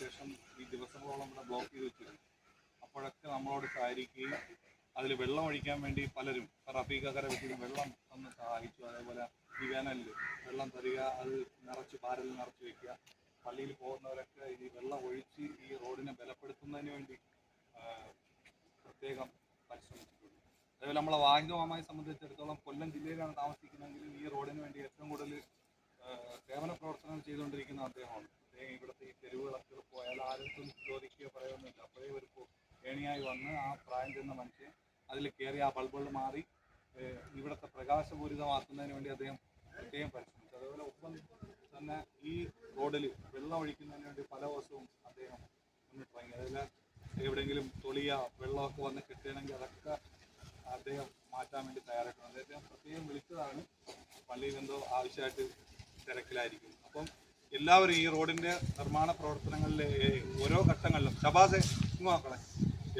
ശേഷം ഈ ദിവസങ്ങളോളം ഇവിടെ ബ്ലോക്ക് ചെയ്ത് വെച്ചിരുന്നു. അപ്പോഴൊക്കെ നമ്മളോട് സഹകരിക്കുകയും അതിൽ വെള്ളം ഒഴിക്കാൻ വേണ്ടി പലരും റഫീഖക്കര വെച്ച് വെള്ളം തന്ന് സഹായിച്ചു. അതേപോലെ ഈ വേനലിൽ വെള്ളം തരിക, അത് ബാരലിൽ നിറച്ച് വയ്ക്കുക. പള്ളിയിൽ പോകുന്നവരൊക്കെ ഈ വെള്ളം ഒഴിച്ച് ഈ റോഡിനെ ബലപ്പെടുത്തുന്നതിന് വേണ്ടി പ്രത്യേകം പരിശ്രമിച്ചിട്ടുണ്ട്. അതേപോലെ നമ്മളെ വാഹിദമായി സംബന്ധിച്ചിടത്തോളം കൊല്ലം ജില്ലയിലാണ് താമസിക്കുന്നതെങ്കിലും ഈ റോഡിന് വേണ്ടി ഏറ്റവും കൂടുതൽ സേവന പ്രവർത്തനം ചെയ്തുകൊണ്ടിരിക്കുന്ന അദ്ദേഹമാണ്. ഇവിടുത്തെ ഈ തെരുവുകളൊക്കെ പോയാൽ ആരും ചോദിക്കുകയോ പറയുകയൊന്നുമില്ല. അപ്പോഴേ ഒരു ഏണിയായി വന്ന് ആ പ്രായം ചെന്ന മനുഷ്യൻ അതിൽ കയറി ആ ബൾബുകൾ മാറി ഇവിടുത്തെ പ്രകാശപൂരിതമാക്കുന്നതിന് വേണ്ടി അദ്ദേഹം പ്രത്യേകം പരിശ്രമിച്ചു. അതേപോലെ ഒപ്പം തന്നെ ഈ റോഡിൽ വെള്ളം ഒഴിക്കുന്നതിന് വേണ്ടി പല ദിവസവും അദ്ദേഹം മുന്നിട്ടിറങ്ങി. അതിൽ എവിടെയെങ്കിലും തൊളിയ വെള്ളമൊക്കെ വന്ന് കിട്ടുകയാണെങ്കിൽ അതൊക്കെ അദ്ദേഹം മാറ്റാൻ വേണ്ടി തയ്യാറായിട്ടുണ്ട്. അദ്ദേഹം പ്രത്യേകം വിളിച്ചതാണ്, പള്ളിയിൽ എന്തോ ആവശ്യമായിട്ട് തിരക്കിലായിരിക്കും. അപ്പം എല്ലാവരും ഈ റോഡിൻ്റെ നിർമ്മാണ പ്രവർത്തനങ്ങളിലെ ഓരോ ഘട്ടങ്ങളിലും ഷബാസെ നോക്കളെ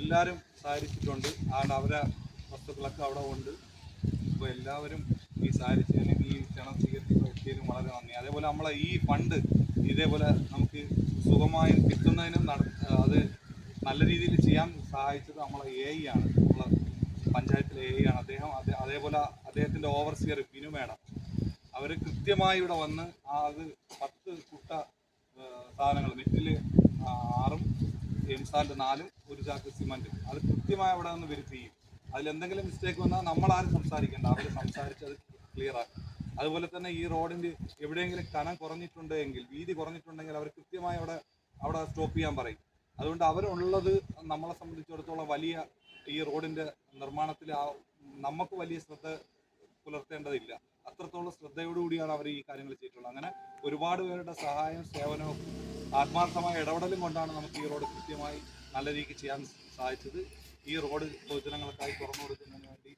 എല്ലാവരും സഹകരിച്ചിട്ടുണ്ട്. അതുകൊണ്ട് അവരെ വസ്തുക്കളൊക്കെ അവിടെ ഉണ്ട്. അപ്പോൾ എല്ലാവരും ഈ സഹകരിച്ചതിനും ഈ ക്ഷണം സ്വീകരിച്ചതിനും വളരെ നന്ദി. അതേപോലെ നമ്മളെ ഈ ഫണ്ട് ഇതേപോലെ നമുക്ക് സുഖമായും കിട്ടുന്നതിനും അത് നല്ല രീതിയിൽ ചെയ്യാൻ സഹായിച്ചത് നമ്മളെ AI ആണ്, നമ്മളെ പഞ്ചായത്തിലെ AI ആണ്. അതേപോലെ അദ്ദേഹത്തിൻ്റെ ഓവർസിയർ ബിനു മേഡം അവർ കൃത്യമായി ഇവിടെ വന്ന് അത് 10 കുട്ട സാധനങ്ങൾ മെറ്റിൽ 6, എംസാൻഡ് 4, ഒരു ചാക്ക് സിമൻറ്റ് അത് കൃത്യമായി അവിടെ നിന്ന് വെരിഫൈ ചെയ്യും. അതിലെന്തെങ്കിലും മിസ്റ്റേക്ക് വന്നാൽ നമ്മളാരും സംസാരിക്കേണ്ട, അവർ സംസാരിച്ച് അത് ക്ലിയറാക്കും. അതുപോലെ തന്നെ ഈ റോഡിൻ്റെ എവിടെയെങ്കിലും കനം കുറഞ്ഞിട്ടുണ്ടെങ്കിൽ, വീതി കുറഞ്ഞിട്ടുണ്ടെങ്കിൽ അവർ കൃത്യമായി അവിടെ സ്റ്റോപ്പ് ചെയ്യാൻ പറയും. അതുകൊണ്ട് അവരുള്ളത് നമ്മളെ സംബന്ധിച്ചിടത്തോളം വലിയ ഈ റോഡിൻ്റെ നിർമ്മാണത്തിൽ നമുക്ക് വലിയ ശ്രദ്ധ പുലർത്തേണ്ടതില്ല. അത്രത്തോളം ശ്രദ്ധയോടുകൂടിയാണ് അവർ ഈ കാര്യങ്ങൾ ചെയ്തിട്ടുള്ളത്. അങ്ങനെ ഒരുപാട് പേരുടെ സഹായവും സേവനവും ആത്മാർത്ഥമായ ഇടപെടലും കൊണ്ടാണ് നമുക്ക് ഈ റോഡ് കൃത്യമായി നല്ല രീതിക്ക് ചെയ്യാൻ സാധിച്ചത്. ഈ റോഡ് പൊതുജനങ്ങൾക്കായി തുറന്നു കൊടുക്കുന്നതിന് വേണ്ടി